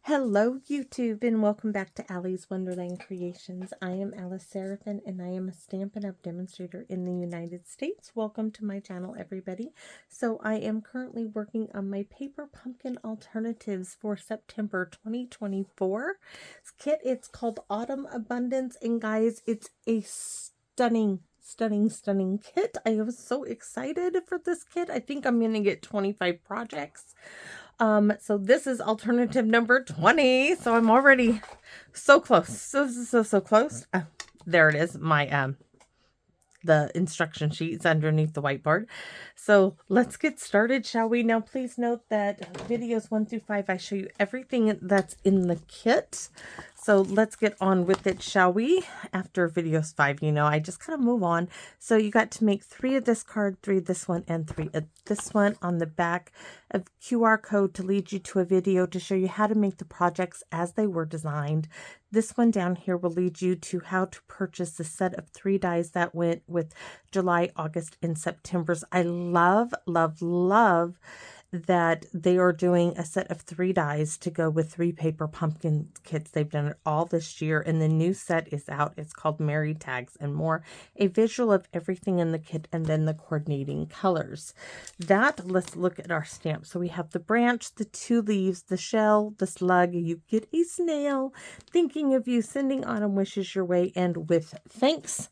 Hello YouTube and welcome back to Allie's Wonderland Creations. I am Alice Seraphin and I am a Stampin' Up! Demonstrator in the United States. Welcome to my channel everybody. So I am currently working on my paper pumpkin alternatives for September 2024. This kit, it's called Autumn Abundance, and guys, it's a stunning kit. I am so excited for this kit. I think I'm going to get 25 projects. So this is alternative number 20. So I'm already so close. So close. There it is. My, the instruction sheets underneath the whiteboard. So let's get started, shall we? Now, please note that videos 1 through 5, I show you everything that's in the kit. So let's get on with it, shall we? After videos 5, you know, I just kind of move on. So you got to make 3 of this card, 3 of this one, and 3 of this one. On the back of QR code to lead you to a video to show you how to make the projects as they were designed. This one down here will lead you to how to purchase the set of 3 dies that went with July, August, and September's. I love that they are doing a set of 3 dies to go with 3 paper pumpkin kits. They've done it all this year, and the new set is out. It's called Merry Tags and More, a visual of everything in the kit and then the coordinating colors. Let's look at our stamp. So we have the branch, the 2 leaves, the shell, the slug, you get a snail, thinking of you, sending autumn wishes your way, and with thanks.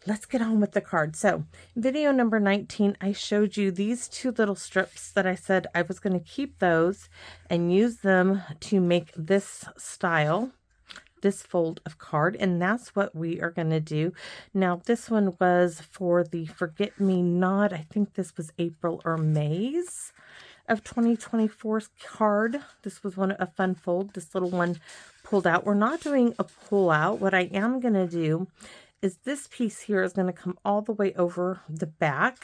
Let's get on with the card. So video number 19, I showed you these 2 little strips that I said I was going to keep those and use them to make this style, this fold of card. And that's what we are going to do. Now, this one was for the Forget Me Not. I think this was April or May's of 2024's card. This was a fun fold. This little one pulled out. We're not doing a pull out. What I am going to do is this piece here is going to come all the way over the back.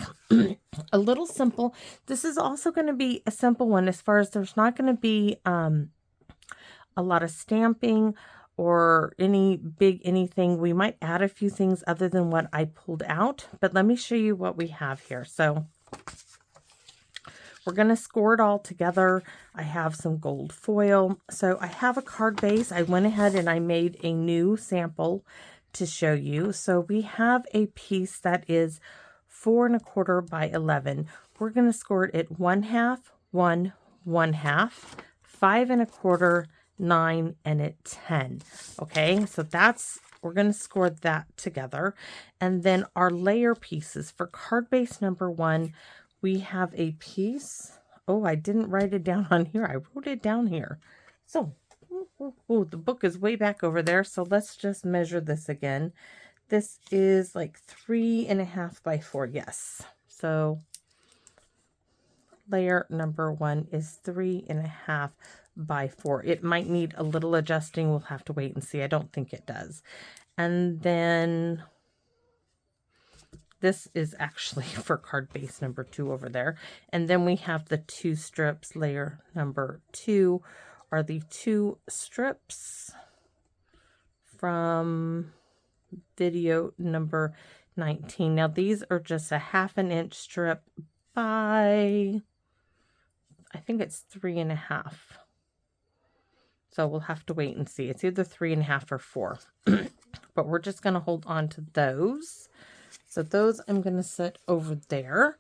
A little simple. This is also going to be a simple one as far as there's not going to be a lot of stamping or any big anything. We might add a few things other than what I pulled out, but let me show you what we have here. So we're going to score it all together. I have some gold foil. So I have a card base. I went ahead and I made a new sample to show you. So we have a piece that is 4 1/4 by 11. We're going to score it at 1/2, 1, 1/2, 5 1/4, 9, and at 10. Okay, so we're going to score that together. And then our layer pieces for card base number 1, we have a piece. Oh, I didn't write it down on here. I wrote it down here. So oh, the book is way back over there. So let's just measure this again. This is like 3 1/2 by 4. Yes. So layer number 1 is 3 1/2 by 4. It might need a little adjusting. We'll have to wait and see. I don't think it does. And then this is actually for card base number 2 over there. And then we have the 2 strips. Layer number 2 are the 2 strips from video number 19. Now these are just a 1/2 inch strip by, I think it's 3 1/2. So we'll have to wait and see. It's either 3 1/2 or 4. But we're just going to hold on to those. So those I'm going to set over there.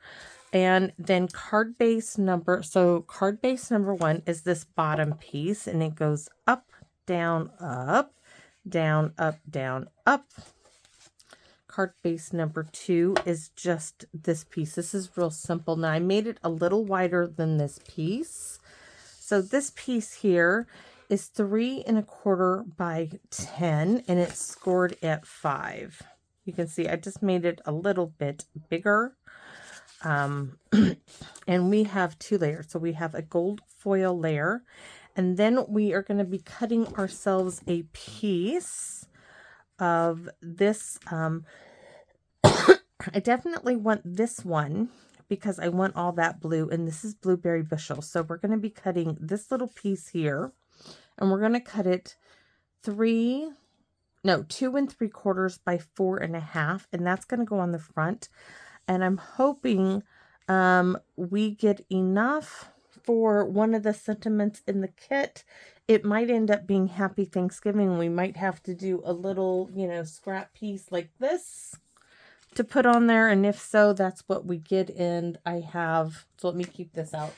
And then card base number 1 is this bottom piece, and it goes up, down, up, down, up, down, up. Card base number 2 is just this piece. This is real simple. Now I made it a little wider than this piece. So this piece here is 3 1/4 by 10, and it's scored at 5. You can see I just made it a little bit bigger. And we have 2 layers. So we have a gold foil layer, and then we are going to be cutting ourselves a piece of this. I definitely want this one because I want all that blue, and this is blueberry bushel. So we're going to be cutting this little piece here, and we're going to cut it 2 3/4 by 4 1/2, and that's going to go on the front. And I'm hoping we get enough for one of the sentiments in the kit. It might end up being Happy Thanksgiving. We might have to do a little, you know, scrap piece like this to put on there. And if so, that's what we get. And I have, so let me keep this out.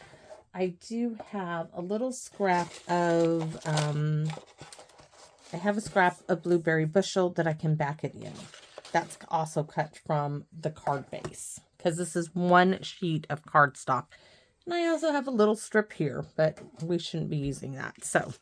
I do have a little scrap of, I have a scrap of blueberry bushel that I can back it in. That's also cut from the card base, because this is one sheet of cardstock. And I also have a little strip here, but we shouldn't be using that. So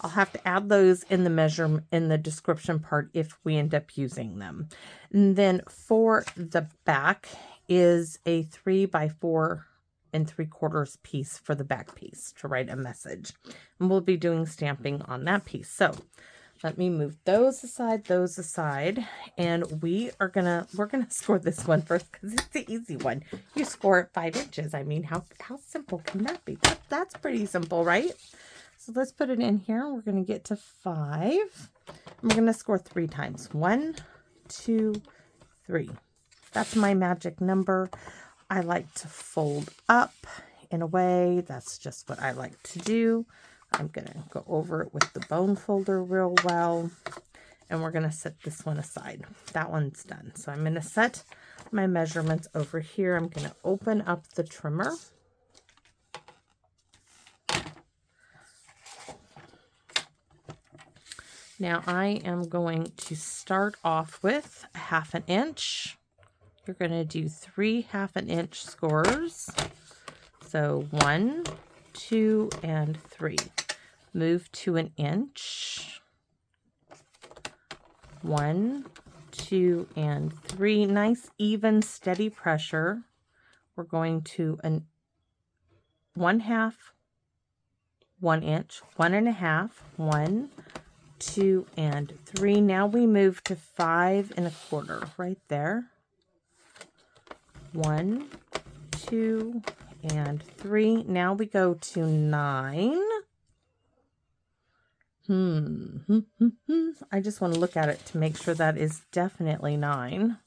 I'll have to add those in the measure in the description part if we end up using them. And then for the back is a 3 by 4 3/4 piece for the back piece to write a message. And we'll be doing stamping on that piece. So let me move those aside, and we're gonna score this one first because it's the easy one. You score it 5 inches. I mean, how simple can that be? That's pretty simple, right? So let's put it in here. We're gonna get to 5. And we're gonna score 3 times. 1, 2, 3. That's my magic number. I like to fold up in a way. That's just what I like to do. I'm going to go over it with the bone folder real well. And we're going to set this one aside. That one's done. So I'm going to set my measurements over here. I'm going to open up the trimmer. Now I am going to start off with a 1/2 inch. You're going to do 3 1/2 inch scores. So 1, 2, and 3. Move to 1 inch. 1, 2, and 3. Nice, even, steady pressure. We're going to 1/2, 1 inch, 1 1/2, 1, 2, and 3. Now we move to 5 1/4 right there. 1, 2, and 3. Now we go to 9. I just want to look at it to make sure that is definitely 9.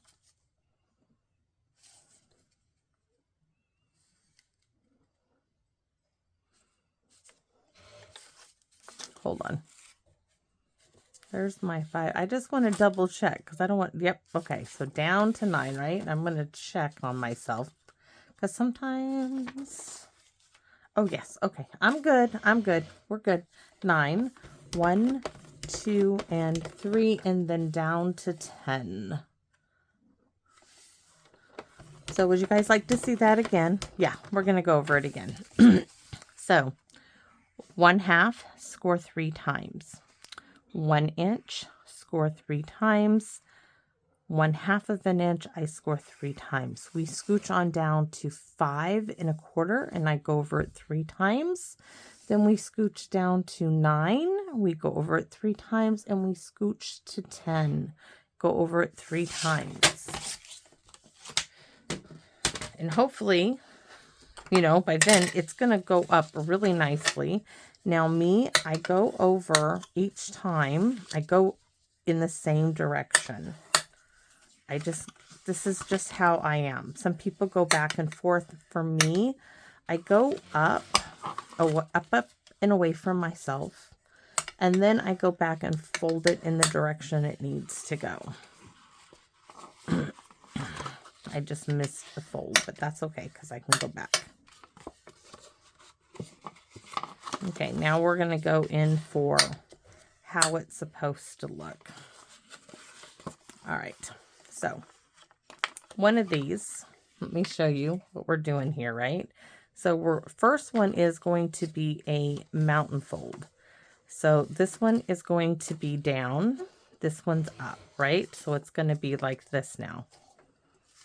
Hold on. There's my 5. I just want to double check because I don't want, yep, okay. So down to 9, right? I'm going to check on myself because sometimes, oh yes, okay. I'm good. We're good. 9. 1, 2, and 3, and then down to 10. So would you guys like to see that again? Yeah, we're going to go over it again. So 1/2, score 3 times. 1 inch, score 3 times. 1/2 inch, I score 3 times. We scooch on down to 5 1/4, and I go over it 3 times. Then we scooch down to 9. We go over it 3 times, and we scooch to 10. Go over it 3 times. And hopefully, you know, by then it's going to go up really nicely. Now I go over each time. I go in the same direction. This is just how I am. Some people go back and forth. For me, I go up and away from myself. And then I go back and fold it in the direction it needs to go. I just missed the fold, but that's okay because I can go back. Okay, now we're going to go in for how it's supposed to look. All right, so one of these, let me show you what we're doing here, right? So first one is going to be a mountain fold. So this one is going to be down. This one's up, right? So it's going to be like this now.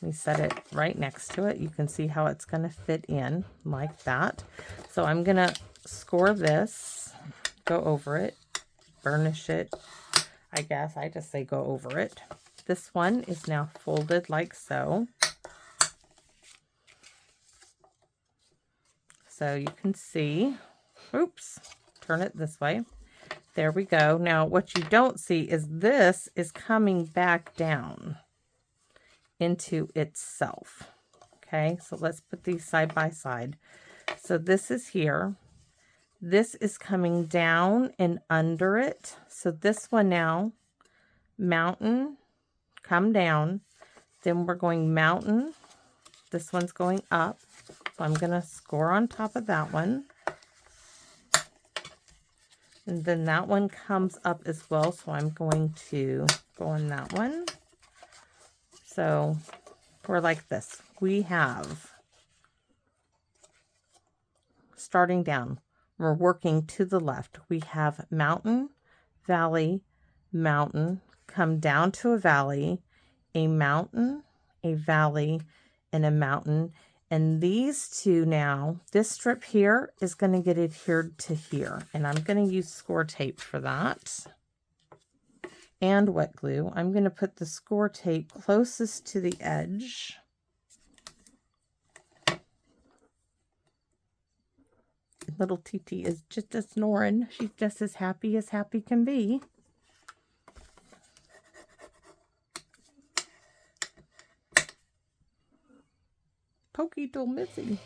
We set it right next to it. You can see how it's going to fit in like that. So I'm going to score this, go over it, burnish it. I guess I just say go over it. This one is now folded like so. So you can see, oops, turn it this way. There we go. Now what you don't see is this is coming back down into itself. Okay, so let's put these side by side. So this is here. This is coming down and under it. So this one now, mountain, come down. Then we're going mountain. This one's going up. So I'm going to score on top of that one. And then that one comes up as well. So I'm going to go on that one. So we're like this. We have, starting down, we're working to the left. We have mountain, valley, mountain, come down to a valley, a mountain, a valley, and a mountain. And these two now, this strip here is going to get adhered to here. And I'm going to use score tape for that. And wet glue. I'm going to put the score tape closest to the edge. Little TT is just a snoring. She's just as happy can be. Poquito Missy.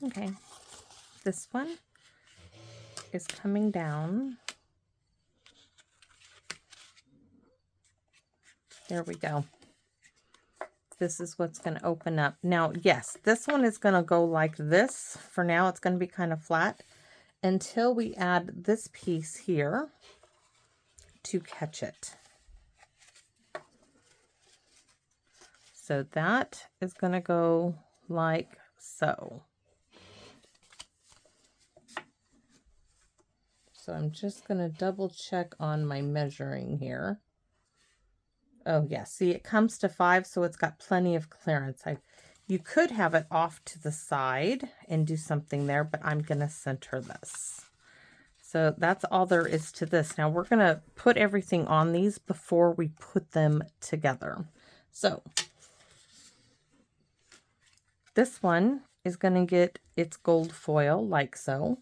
Okay, this one is coming down. There we go. This is what's going to open up. Now, yes, this one is going to go like this. For now, it's going to be kind of flat until we add this piece here to catch it. So that is going to go like so. So I'm just going to double check on my measuring here. Oh yeah, see, it comes to 5, so it's got plenty of clearance. You could have it off to the side and do something there, but I'm going to center this. So that's all there is to this. Now we're going to put everything on these before we put them together. So this one is going to get its gold foil like so.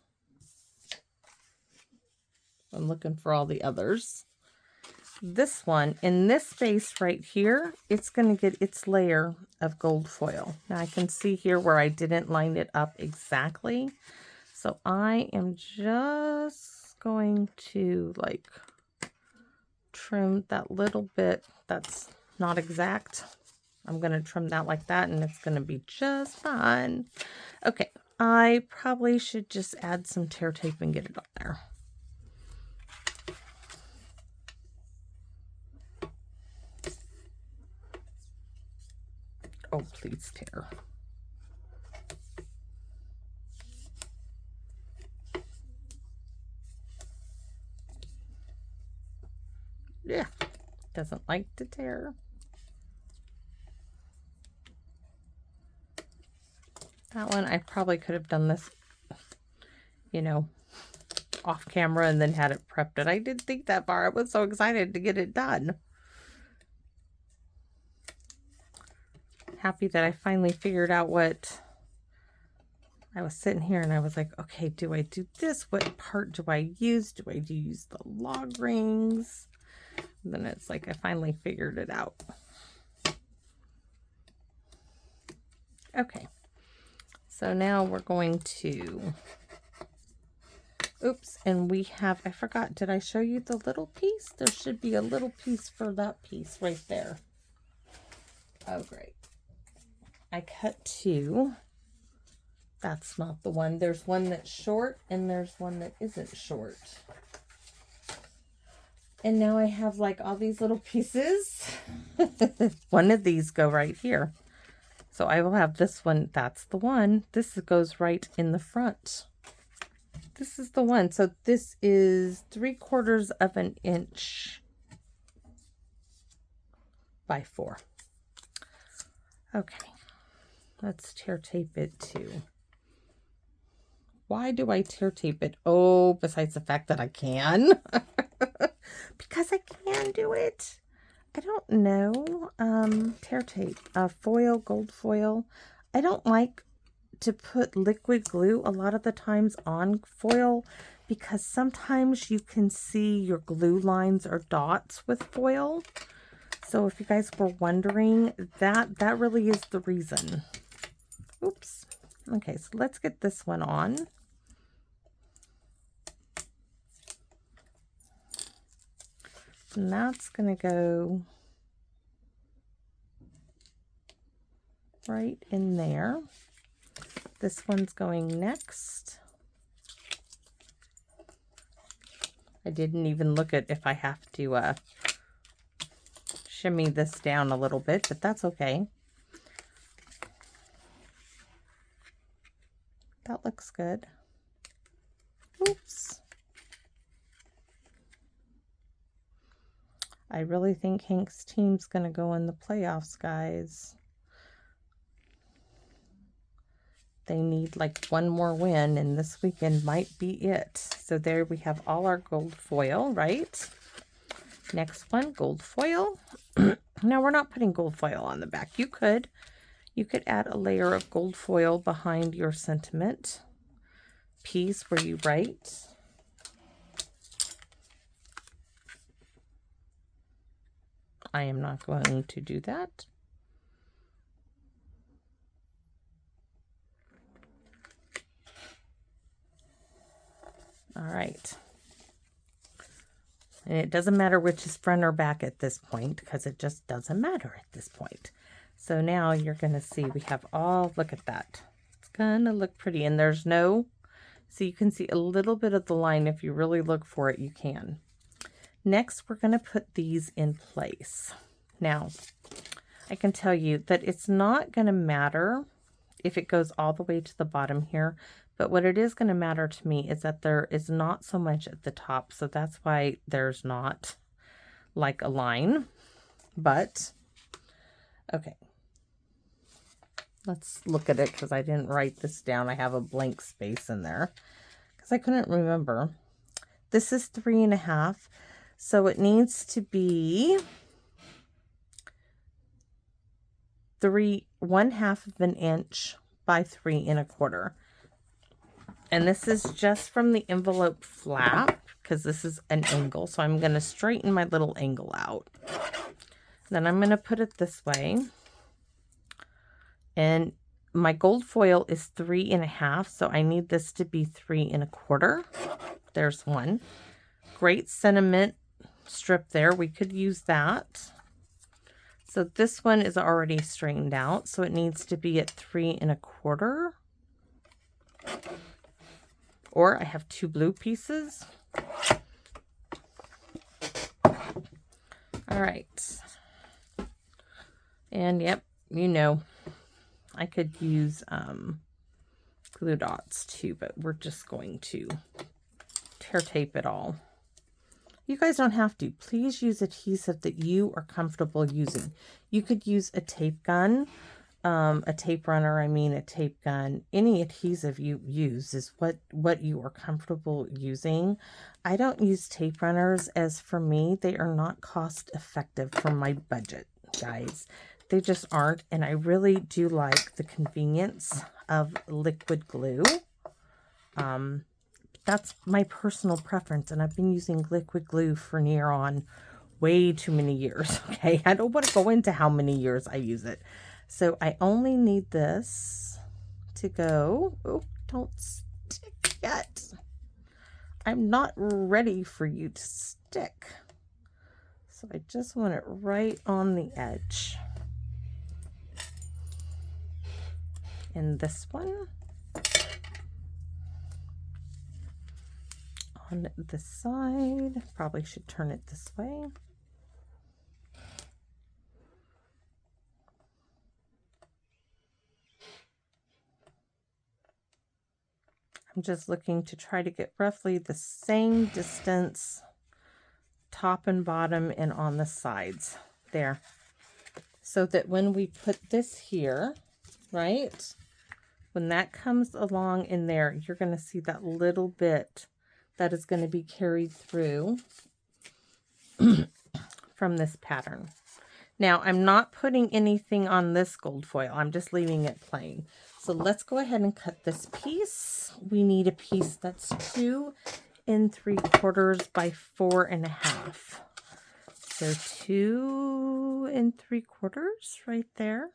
I'm looking for all the others. This one, in this space right here, it's going to get its layer of gold foil. Now I can see here where I didn't line it up exactly. So I am just going to like trim that little bit that's not exact. I'm going to trim that like that and it's going to be just fine. Okay, I probably should just add some tear tape and get it on there. Oh, please tear. Yeah, doesn't like to tear. That one, I probably could have done this, you know, off camera and then had it prepped. And I didn't think that far. I was so excited to get it done. Happy that I finally figured out what I was sitting here and I was like, okay, do I do this? What part do I use? Do I use the log rings? And then it's like I finally figured it out. Okay, so now we're going to, oops, and we have, I forgot, did I show you the little piece? There should be a little piece for that piece right there. Oh, great. I cut 2. That's not the one. There's one that's short and there's one that isn't short. And now I have like all these little pieces. One of these go right here. So I will have this one. That's the one. This goes right in the front. This is the one. So this is 3/4 of an inch by 4. Okay. Let's tear tape it too. Why do I tear tape it? Oh, besides the fact that I can. Because I can do it. I don't know. Tear tape. Foil, gold foil. I don't like to put liquid glue a lot of the times on foil because sometimes you can see your glue lines or dots with foil. So if you guys were wondering, that really is the reason. Oops. Okay, so let's get this one on. And that's going to go right in there. This one's going next. I didn't even look at if I have to shimmy this down a little bit, but that's okay. That looks good. Oops. I really think Hank's team's going to go in the playoffs, guys. They need like one more win, and this weekend might be it. So there we have all our gold foil, right? Next one, gold foil. Now we're not putting gold foil on the back. You could add a layer of gold foil behind your sentiment piece where you write. I am not going to do that. All right. And it doesn't matter which is front or back at this point, because it just doesn't matter at this point. So now you're going to see we have all, look at that. It's going to look pretty. And there's no, so you can see a little bit of the line. If you really look for it, you can. Next, we're going to put these in place. Now, I can tell you that it's not going to matter if it goes all the way to the bottom here. But what it is going to matter to me is that there is not so much at the top. So that's why there's not like a line. But, okay. Let's look at it because I didn't write this down. I have a blank space in there because I couldn't remember. This is 3.5. So it needs to be 1/2 of an inch by 3.25. And this is just from the envelope flap because this is an angle. So I'm going to straighten my little angle out. Then I'm going to put it this way. And my gold foil is 3.5. So I need this to be 3.25. There's one. Great sentiment strip there. We could use that. So this one is already straightened out. So it needs to be at 3.25. Or I have 2 blue pieces. All right. And yep, you know, I could use glue dots too, but we're just going to tear tape it all. You guys don't have to. Please use adhesive that you are comfortable using. You could use a tape gun, a tape runner, a tape gun. Any adhesive you use is what you are comfortable using. I don't use tape runners, as for me, they are not cost effective for my budget, guys. They just aren't, and I really do like the convenience of liquid glue. That's my personal preference, and I've been using liquid glue for near on way too many years, okay? I don't want to go into how many years I use it. So I only need this to go, oh, don't stick yet. I'm not ready for you to stick. So I just want it right on the edge. And this one. On this side, probably should turn it this way. I'm just looking to try to get roughly the same distance, top and bottom, and on the sides there, so that when we put this here, right, when that comes along in there, you're going to see that little bit that is going to be carried through from this pattern. Now, I'm not putting anything on this gold foil. I'm just leaving it plain. So let's go ahead and cut this piece. We need a piece that's 2 2 3/4 by 4.5. So 2 3/4 right there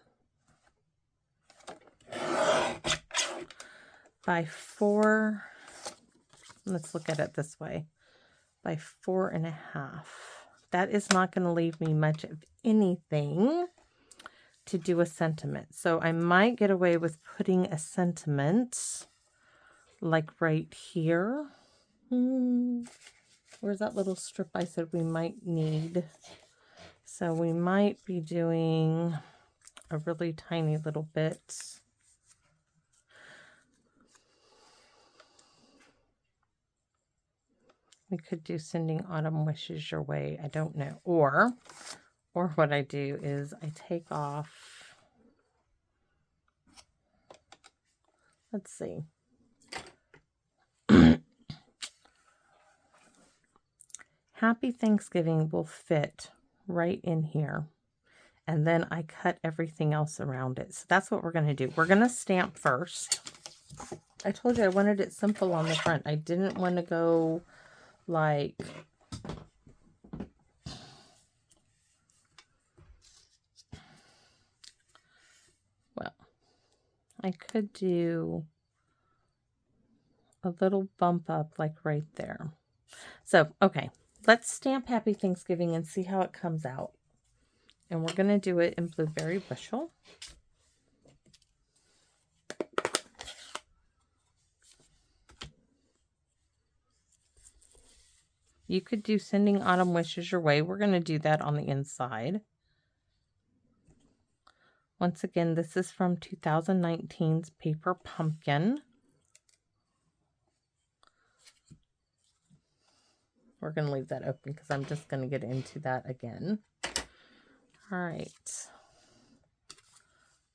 by 4. Let's look at it this way, by 4.5. That is not going to leave me much of anything to do a sentiment. So I might get away with putting a sentiment like right here. Where's that little strip I said we might need? So we might be doing a really tiny little bit. We could do sending autumn wishes your way. I don't know. Or what I do is I take off, let's see. Happy Thanksgiving will fit right in here. And then I cut everything else around it. So that's what we're going to do. We're going to stamp first. I told you I wanted it simple on the front. I didn't want to go like, well, I could do a little bump up like right there. So, okay, let's stamp Happy Thanksgiving and see how it comes out. And we're going to do it in Blueberry Bushel. You could do Sending Autumn Wishes Your Way. We're going to do that on the inside. Once again, this is from 2019's Paper Pumpkin. We're going to leave that open because I'm just going to get into that again. All right.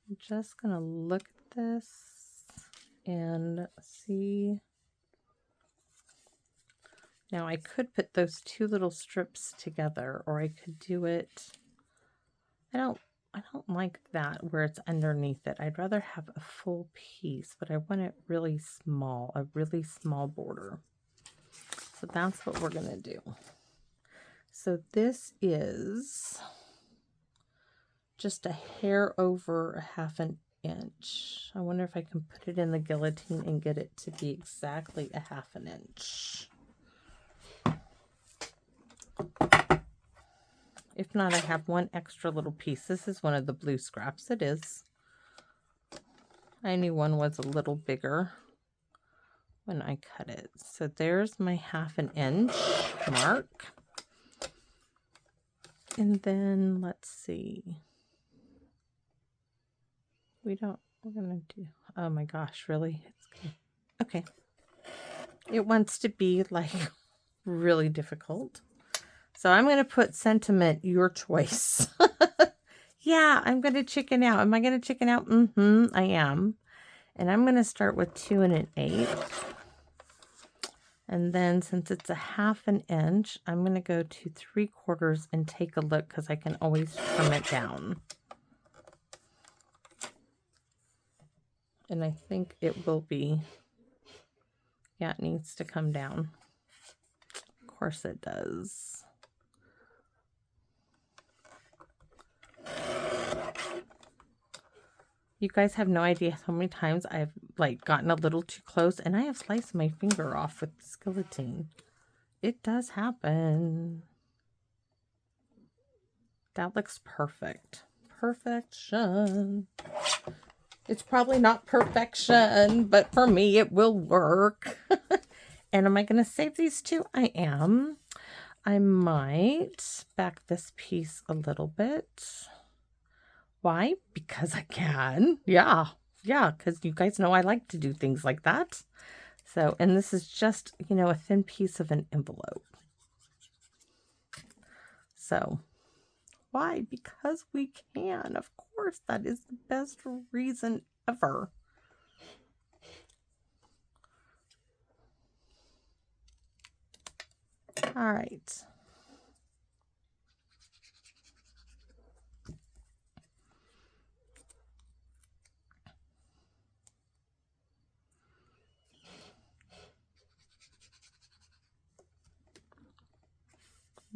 I'm just going to look at this and see. Now I could put those two little strips together, or I could do it. I don't like that where it's underneath it. I'd rather have a full piece, but I want it really small, a really small border. So that's what we're going to do. So this is just a hair over 1/2 inch. I wonder if I can put it in the guillotine and get it to be exactly 1/2 inch. If not, I have one extra little piece. This is one of the blue scraps. It is. I knew one was a little bigger when I cut it. So there's my 1/2 inch mark. And then let's see. We're going to do, oh my gosh, really? Okay. It wants to be like really difficult. So I'm going to put sentiment, your choice. Yeah, I'm going to chicken out. Am I going to chicken out? I am. And I'm going to start with 2 1/8. And then since it's a 1/2 inch, I'm going to go to 3/4 and take a look because I can always trim it down. And I think it will be, yeah, it needs to come down. Of course it does. You guys have no idea how many times I've like gotten a little too close and I have sliced my finger off with the guillotine. It does happen. That looks perfect. Perfection. It's probably not perfection, but for me it will work. And am I going to save these two? I am. I might back this piece a little bit. Why? Because I can. Yeah, because you guys know I like to do things like that. So, and this is just, you know, a thin piece of an envelope. So, why? Because we can. Of course, that is the best reason ever. All right.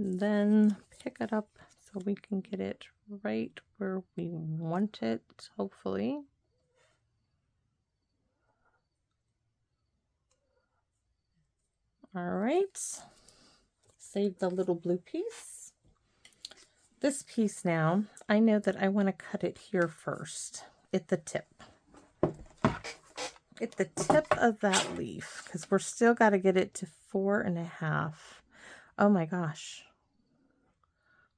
then pick it up so we can get it right where we want it, hopefully. All right, save the little blue piece. This piece now, I know that I want to cut it here first at the tip. At the tip of that leaf, because we're still got to get it to 4.5. Oh my gosh.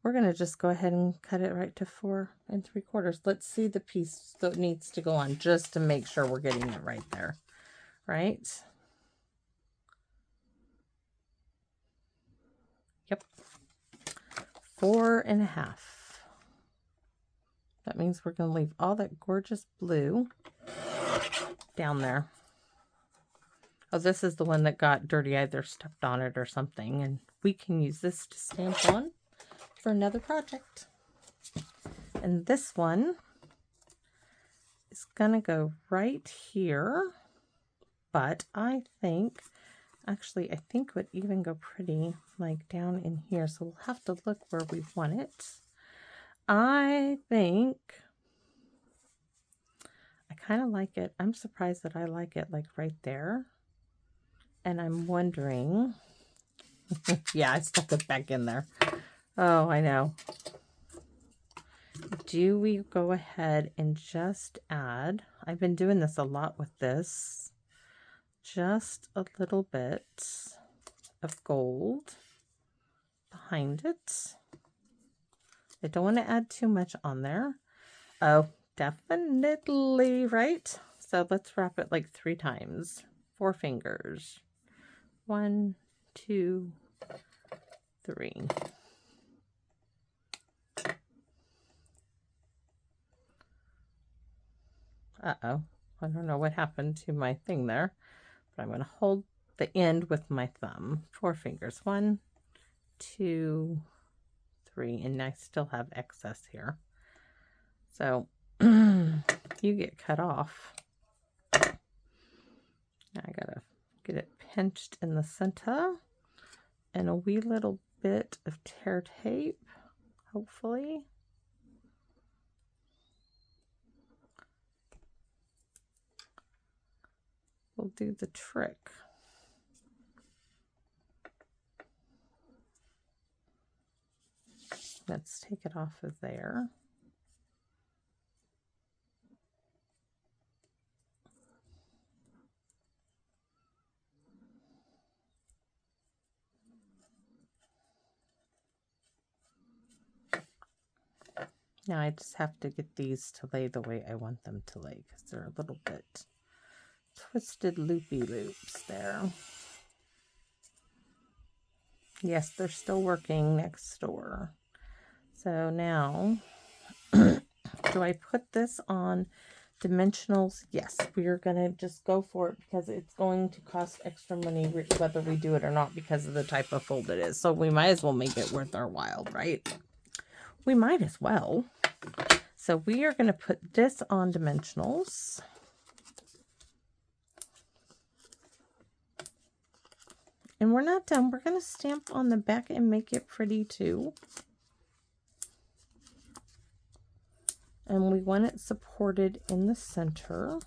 We're going to just go ahead and cut it right to 4 3/4. Let's see the piece that needs to go on just to make sure we're getting it right there. Right? Yep. 4.5. That means we're going to leave all that gorgeous blue down there. Oh, this is the one that got dirty. I either stepped on it or something, and we can use this to stamp on for another project. And this one is gonna go right here, but I think actually I think it would even go pretty like down in here, so we'll have to look where we want it. I think I kind of like it. I'm surprised that I like it like right there, and I'm wondering yeah, I stuck it back in there. Oh, I know. Do we go ahead and just add, I've been doing this a lot with this, just a little bit of gold behind it. I don't want to add too much on there. Oh, definitely, right? So let's wrap it like 3 times. 4 fingers. 1, 2, 3. Uh-oh, I don't know what happened to my thing there, but I'm going to hold the end with my thumb. 4 fingers. 1, 2, 3, and I still have excess here. So you get cut off. Now I gotta get it pinched in the center and a wee little bit of tear tape, hopefully. Will do the trick. Let's take it off of there. Now I just have to get these to lay the way I want them to lay because they're a little bit twisted loopy loops there. Yes, they're still working next door. So now, do I put this on dimensionals? Yes, we are going to just go for it because it's going to cost extra money whether we do it or not because of the type of fold it is. So we might as well make it worth our while, right? We might as well. So we are going to put this on dimensionals. And we're not done. We're going to stamp on the back and make it pretty too. And we want it supported in the center.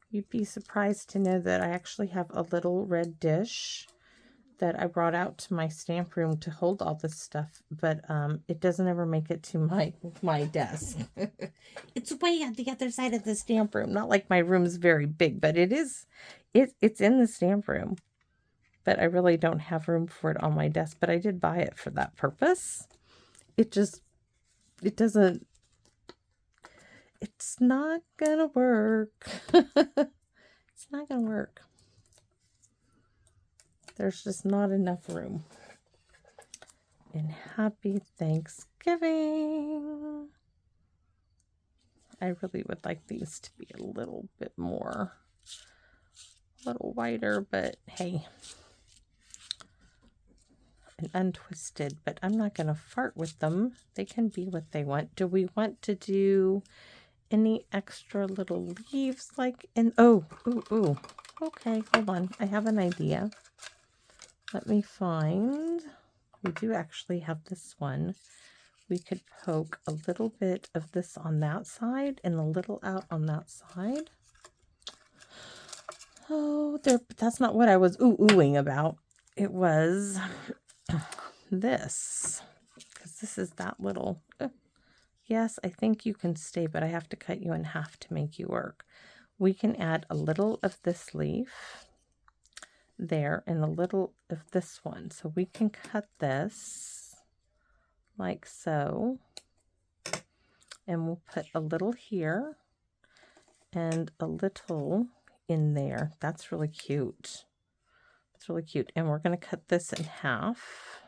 You'd be surprised to know that I actually have a little red dish that I brought out to my stamp room to hold all this stuff, but it doesn't ever make it to my desk. It's way on the other side of the stamp room. Not like my room's very big, but it's in the stamp room. But I really don't have room for it on my desk, but I did buy it for that purpose. It's not gonna work. It's not gonna work. There's just not enough room. And happy Thanksgiving. I really would like these to be a little bit more, a little wider, but hey. and untwisted, but I'm not going to fart with them. They can be what they want. Do we want to do any extra little leaves like in, oh, ooh. Okay, hold on. I have an idea. Let me find, we do actually have this one. We could poke a little bit of this on that side and a little out on that side. Oh, there, but that's not what I was oohing about. It was this, because this is that little, yes, I think you can stay, but I have to cut you in half to make you work. We can add a little of this leaf there and a little of this one. So we can cut this like so, and we'll put a little here and a little in there. That's really cute. It's really cute. And we're going to cut this in half.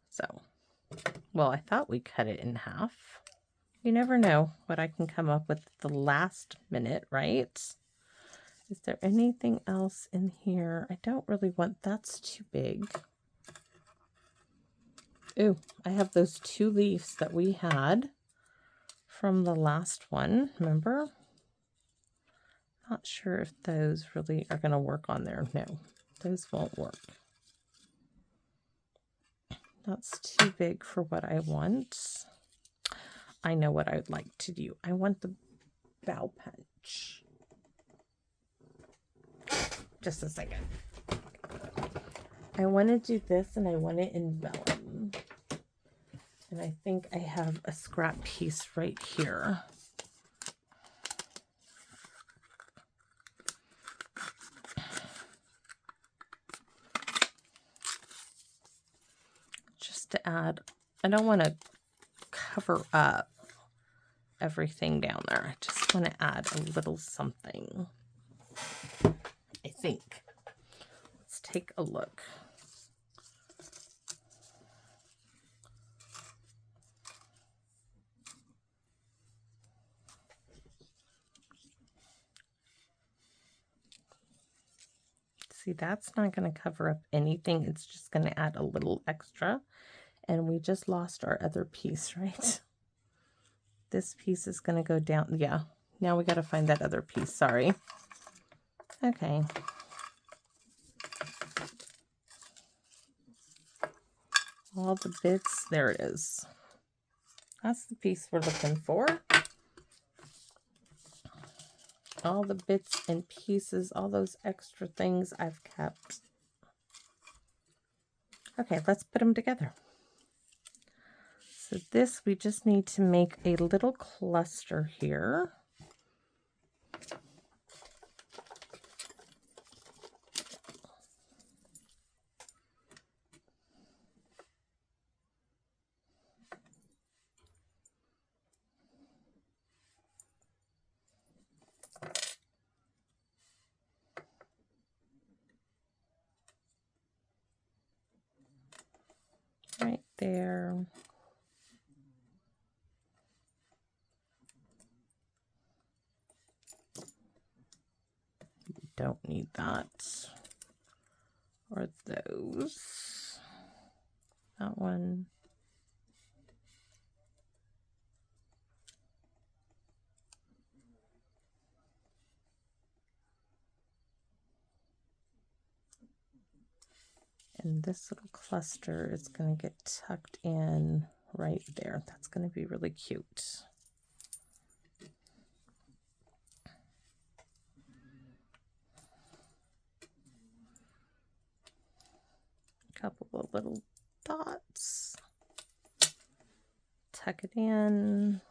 So, well, I thought we cut it in half. You never know what I can come up with at the last minute, right? Is there anything else in here? I don't really want, that's too big. Ooh, I have those 2 leaves that we had from the last one, remember? Not sure if those really are going to work on there. No, those won't work. That's too big for what I want. I know what I would like to do. I want the bow punch. Just a second. I want to do this and I want to embellishing. And I think I have a scrap piece right here. Just to add, I don't want to cover up everything down there. I just want to add a little something, I think. Let's take a look. See, that's not going to cover up anything. It's just going to add a little extra. And we just lost our other piece, right? This piece is going to go down. Yeah, now we got to find that other piece. Sorry. Okay. All the bits. There it is. That's the piece we're looking for. All the bits and pieces, all those extra things I've kept. Okay, let's put them together. So this, we just need to make a little cluster here. Right there. Don't need that. Or those. That one. And this little cluster is going to get tucked in right there. That's going to be really cute. A couple of little dots. Tuck it in.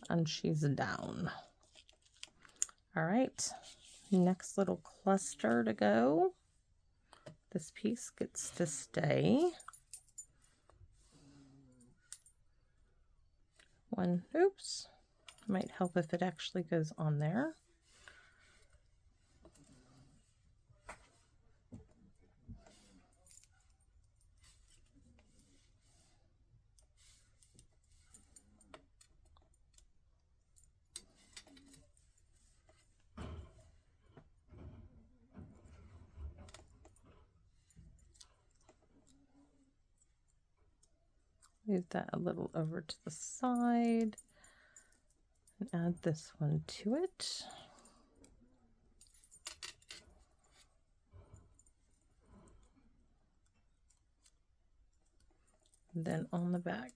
And she's down. All right, next little cluster to go. This piece gets to stay. One, oops, might help if it actually goes on there. Move that a little over to the side and add this one to it. And then on the back.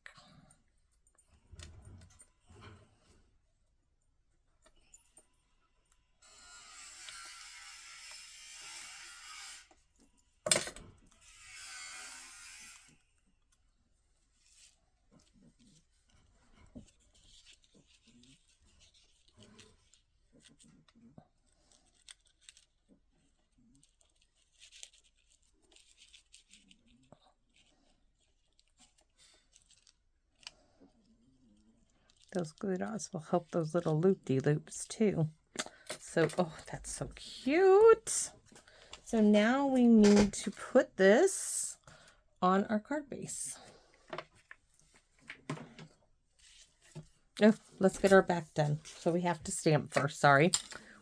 Those glue dots will help those little loop-de-loops too. So, oh, that's so cute. So now we need to put this on our card base. Oh, let's get our back done. So we have to stamp first, sorry.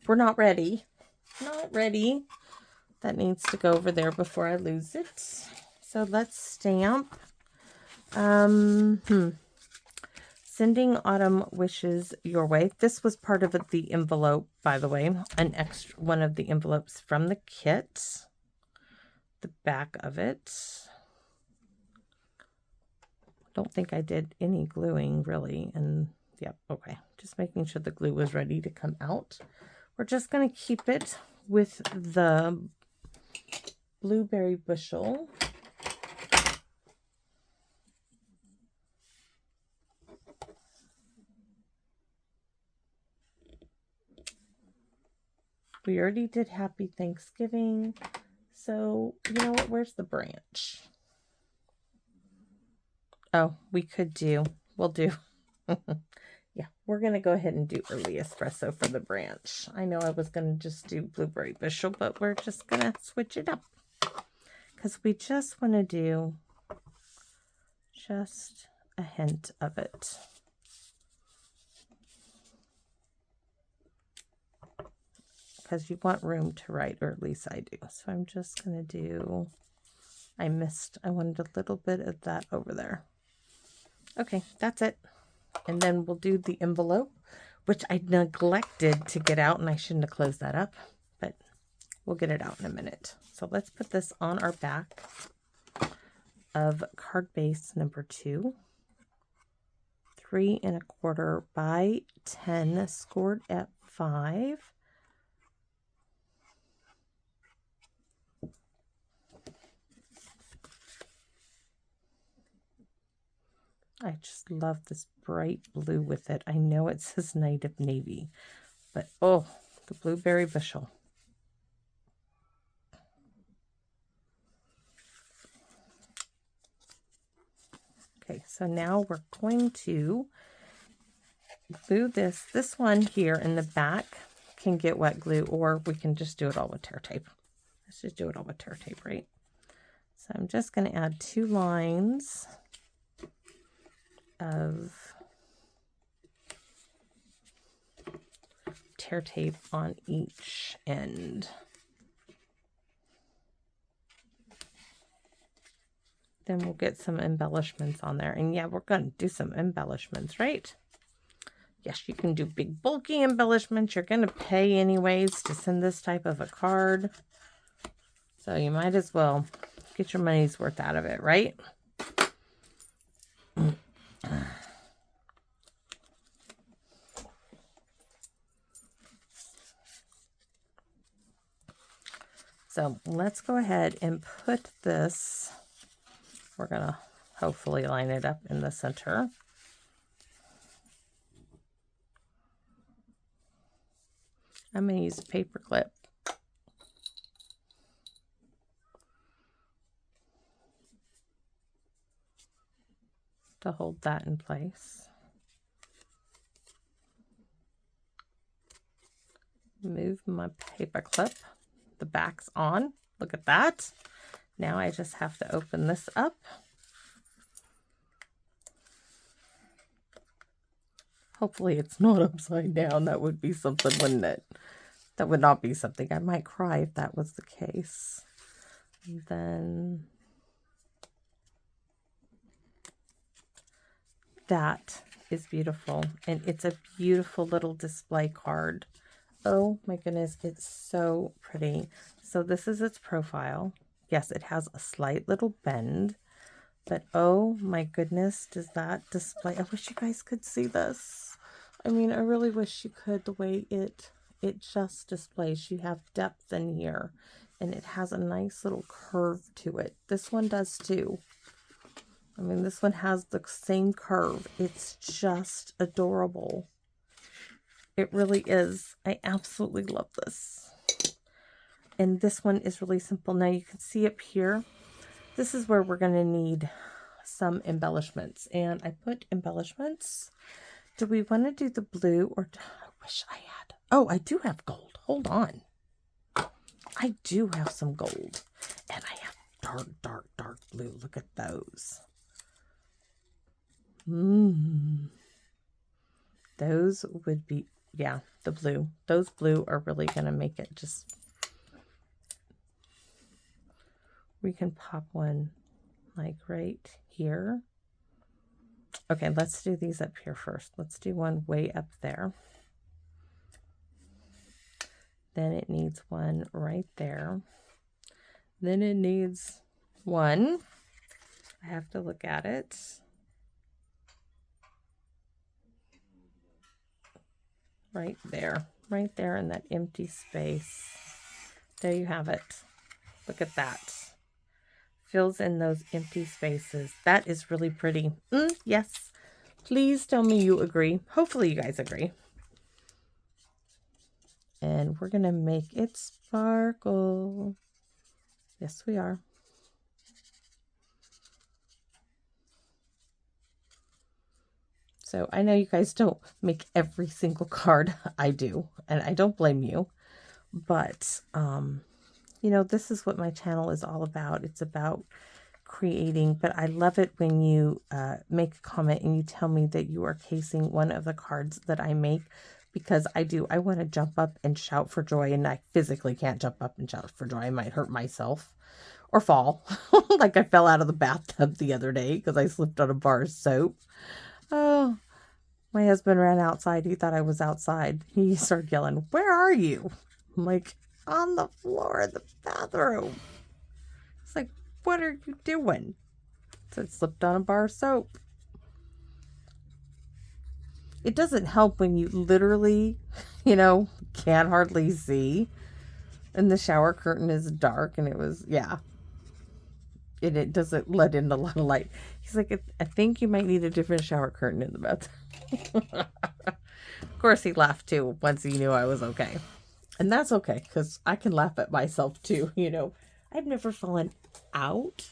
We're not ready. Not ready. That needs to go over there before I lose it. So let's stamp. Sending autumn wishes your way. This was part of the envelope, by the way. An extra one of the envelopes from the kit. The back of it. Don't think I did any gluing really. And yep, okay. Just making sure the glue was ready to come out. We're just going to keep it with the blueberry bushel. We already did Happy Thanksgiving. So, you know what? Where's the branch? Oh, we could do. We'll do. Yeah, we're going to go ahead and do early espresso for the branch. I know I was going to just do blueberry bushel, but we're just going to switch it up. Because we just want to do just a hint of it. Because you want room to write, or at least I do. So I'm just going to do, I wanted a little bit of that over there. Okay, that's it. And then we'll do the envelope, which I neglected to get out, and I shouldn't have closed that up, but we'll get it out in a minute. So let's put this on our back of card base number 2. 3 1/4 by 10, scored at 5. I just love this bright blue with it. I know it says Night of Navy, but oh, the blueberry bushel. Okay, so now we're going to glue this. This one here in the back can get wet glue, or we can just do it all with tear tape. Let's just do it all with tear tape, right? So I'm just going to add 2 lines of tear tape on each end. Then we'll get some embellishments on there. And yeah, we're going to do some embellishments, right? Yes, you can do big bulky embellishments. You're going to pay anyways to send this type of a card. So you might as well get your money's worth out of it, right? So let's go ahead and put this, we're going to hopefully line it up in the center. I'm going to use a paper clip to hold that in place. Move my paper clip. The back's on. Look at that. Now I just have to open this up. Hopefully it's not upside down. That would be something, wouldn't it? That would not be something. I might cry if that was the case. And then That is beautiful. And it's a beautiful little display card. Oh my goodness, it's so pretty. So this is its profile. Yes, it has a slight little bend. But oh my goodness, does that display... I wish you guys could see this. I mean, I really wish you could, the way it just displays. You have depth in here. And it has a nice little curve to it. This one does too. I mean, this one has the same curve. It's just adorable. It really is. I absolutely love this. And this one is really simple. Now you can see up here, this is where we're going to need some embellishments. And I put embellishments. Do we want to do the blue or... I wish I had... Oh, I do have gold. Hold on. I do have some gold. And I have dark, dark, dark blue. Look at those. Those would be... Yeah, the blue. Those blue are really going to make it just... We can pop one like right here. Okay, let's do these up here first. Let's do one way up there. Then it needs one right there. Then it needs one. I have to look at it. Right there in that empty space. There you have it. Look at that. Fills in those empty spaces. That is really pretty. Yes. Please tell me you agree. Hopefully you guys agree. And we're going to make it sparkle. Yes, we are. So I know you guys don't make every single card. I do. And I don't blame you. But, you know, this is what my channel is all about. It's about creating, but I love it when you make a comment and you tell me that you are casing one of the cards that I make, because I do. I want to jump up and shout for joy, and I physically can't jump up and shout for joy. I might hurt myself or fall. Like I fell out of the bathtub the other day because I slipped on a bar of soap. Oh, my husband ran outside. He thought I was outside. He started yelling, "Where are you?" I'm like, "On the floor of the bathroom." It's like, "What are you doing?" So I slipped on a bar of soap. It doesn't help when you literally, you know, can't hardly see. And the shower curtain is dark, and it was, yeah. And it doesn't let in a lot of light. He's like, "I think you might need a different shower curtain in the bathroom." Of course, he laughed too once he knew I was okay. And that's okay, because I can laugh at myself too, you know. I've never fallen out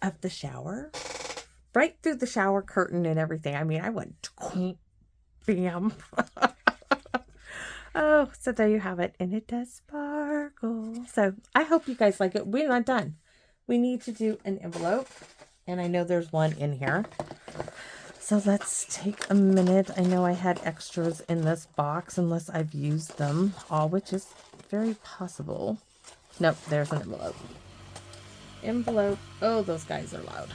of the shower. Right through the shower curtain and everything. I mean, I went, bam. Oh, so there you have it. And it does sparkle. So I hope you guys like it. We're not done. We need to do an envelope. And I know there's one in here. So let's take a minute. I know I had extras in this box unless I've used them all, which is very possible. Nope, there's an envelope. Envelope. Oh, those guys are loud.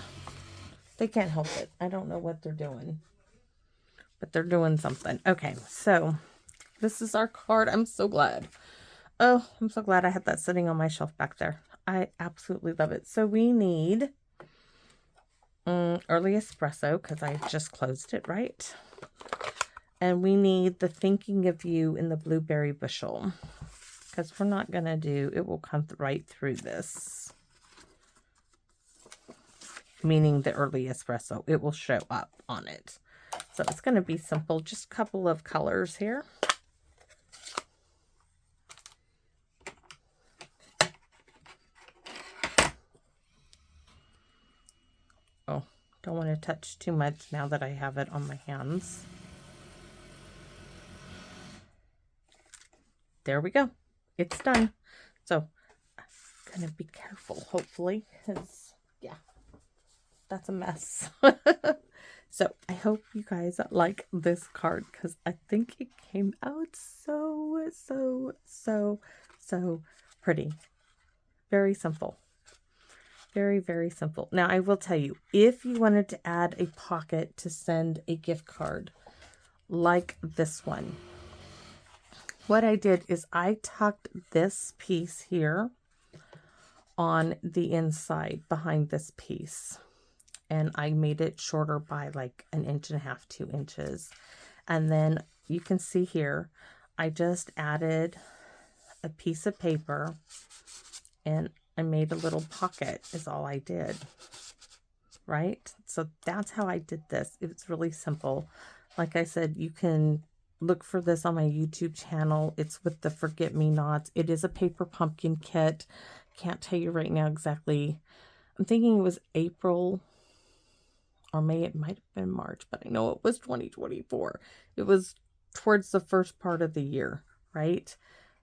They can't help it. I don't know what they're doing. But they're doing something. Okay, so this is our card. I'm so glad. Oh, I'm so glad I had that sitting on my shelf back there. I absolutely love it. So we need early espresso, because I just closed it, right? And we need the thinking of you in the blueberry bushel, because we're not going to do, it will come right through this. Meaning the early espresso. It will show up on it. So it's going to be simple. Just a couple of colors here. Oh, don't want to touch too much now that I have it on my hands. There we go. It's done. So I'm going to be careful, hopefully, because, yeah, that's a mess. So I hope you guys like this card, because I think it came out so, so, so, so pretty. Very simple. Very, very simple. Now, I will tell you, if you wanted to add a pocket to send a gift card like this one, what I did is I tucked this piece here on the inside behind this piece, and I made it shorter by like 1.5 inches, 2 inches. And then you can see here, I just added a piece of paper and I made a little pocket is all I did, right? So that's how I did this. It's really simple. Like I said, you can look for this on my YouTube channel. It's with the Forget Me Nots. It is a paper pumpkin kit. Can't tell you right now exactly. I'm thinking it was April or May. It might have been March, but I know it was 2024. It was towards the first part of the year, right?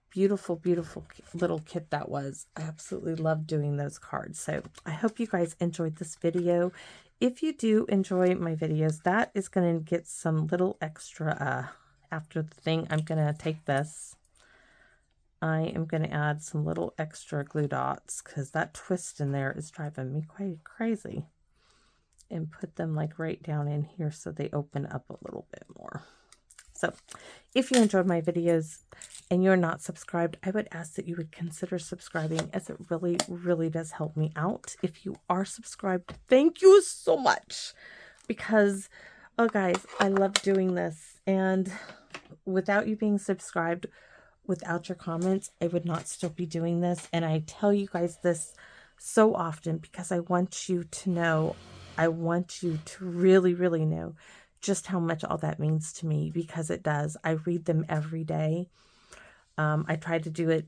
Beautiful, beautiful little kit that was. I absolutely love doing those cards. So I hope you guys enjoyed this video. If you do enjoy my videos, that is going to get some little extra after the thing. I'm going to take this. I am going to add some little extra glue dots because that twist in there is driving me quite crazy. And put them like right down in here so they open up a little bit more. So if you enjoyed my videos and you're not subscribed, I would ask that you would consider subscribing, as it really, really does help me out. If you are subscribed, thank you so much, because, oh guys, I love doing this. And without you being subscribed, without your comments, I would not still be doing this. And I tell you guys this so often because I want you to know, I want you to really, really know just how much all that means to me, because it does. I read them every day. I try to do it,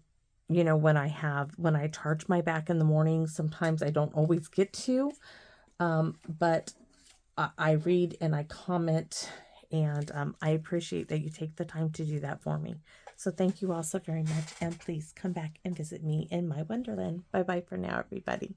you know, when I charge my back in the morning. Sometimes I don't always get to, but I read and I comment, and I appreciate that you take the time to do that for me. So thank you all so very much, and please come back and visit me in my wonderland. Bye-bye for now, everybody.